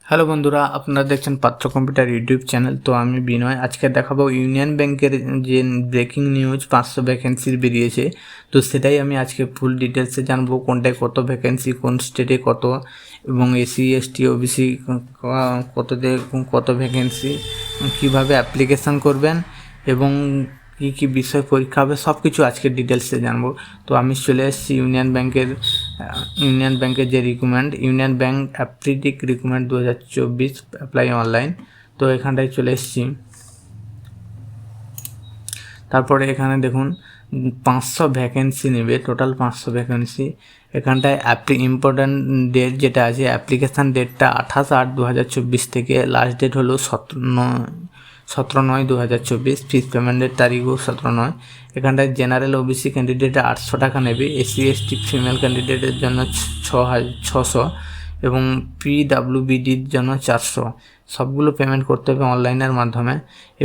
Hello বন্ধুরা, আপনারা দেখছেন পাত্র কম্পিউটার ইউটিউব চ্যানেল। তো আমি বিনয়। আজকে দেখাবো ইউনিয়ন ব্যাংকের যে ব্রেকিং নিউজ 500 ভ্যাকেন্সির বেরিয়েছে। তো সেটাই আমি আজকে ফুল ডিটেলসে জানবো, কোনটায় কত ভ্যাকেন্সি, কোন স্টেটে কত, এবং এসসি এসটি ওবিসি কত ভ্যাকেন্সি, কীভাবে অ্যাপ্লিকেশান করবেন এবং কী কী বিষয় পরীক্ষা হবে, সব কিছু আজকের ডিটেলসে জানবো। তো আমি চলে এসেছি ইউনিয়ন ব্যাংকের যে recruitment, union bank apprentice recruitment 2024 apply online. তো এখানটায় চলে এসেছি। তারপরে এখানে দেখুন 500 ভ্যাকেন্সি নেবে, টোটাল 500 ভ্যাকেন্সি। এখানটায় ইম্পর্ট্যান্ট ডেট যেটা আছে, অ্যাপ্লিকেশান ডেটটা 28/8/2024 থেকে, লাস্ট ডেট হলো 17/9/2024। ফিস পেমেন্টের তারিখও 17/9। এখানটায় জেনারেল ওবিসি ক্যান্ডিডেটে 800 টাকা নেবে, এসসি এসটি ফিমেল ক্যান্ডিডেটের জন্য 600 এবং পিডাব্লিউবিডির জন্য 400। সবগুলো পেমেন্ট করতে হবে অনলাইনের মাধ্যমে।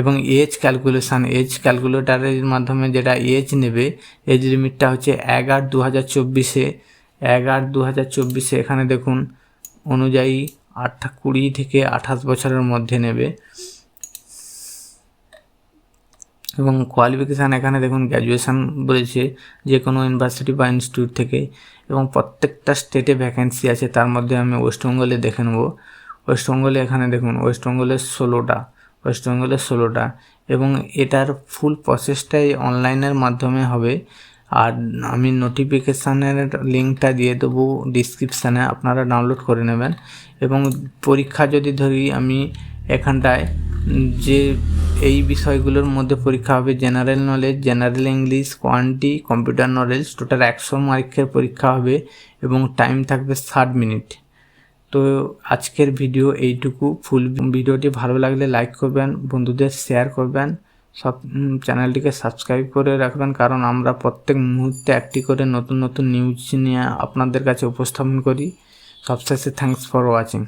এবং এজ ক্যালকুলেটারের মাধ্যমে যেটা এজ নেবে, এজ লিমিটটা হচ্ছে 1/8/2024। 1/8/2024 এখানে দেখুন অনুযায়ী 20 থেকে 28 বছরের মধ্যে নেবে। এবং কোয়ালিফিকেশান এখানে দেখুন গ্র্যাজুয়েশান বলেছে, যে কোনো ইউনিভার্সিটি বা ইনস্টিটিউট থেকে। এবং প্রত্যেকটা স্টেটে ভ্যাকেন্সি আছে, তার মধ্যে আমি ওয়েস্টবেঙ্গলে দেখে নেব। ওয়েস্টবেঙ্গলে এখানে দেখুন ওয়েস্টবেঙ্গলের 16টা। এবং এটার ফুল প্রসেসটাই অনলাইনের মাধ্যমে হবে। আর আমি নোটিফিকেশানের লিঙ্কটা দিয়ে দেবো ডিসক্রিপশানে, আপনারা ডাউনলোড করে নেবেন। এবং পরীক্ষা যদি ধরি আমি, এখানটায় যে এই বিষয়গুলোর মধ্যে পরীক্ষা হবে, general knowledge, general English, কোয়ান্টি, computer knowledge, total 100 মার্কের পরীক্ষা হবে এবং টাইম থাকবে 60 মিনিট। তো আজকের ভিডিও এইটুকু। ফুল ভিডিওটি ভালো লাগলে লাইক করবেন, বন্ধুদের শেয়ার করবেন, সব চ্যানেলটিকে সাবস্ক্রাইব করে রাখবেন, কারণ আমরা প্রত্যেক মুহূর্তে একটি করে নতুন নিউজ নিয়ে আপনাদের কাছে উপস্থাপন করি। সবশেষে থ্যাঙ্কস ফর ওয়াচিং।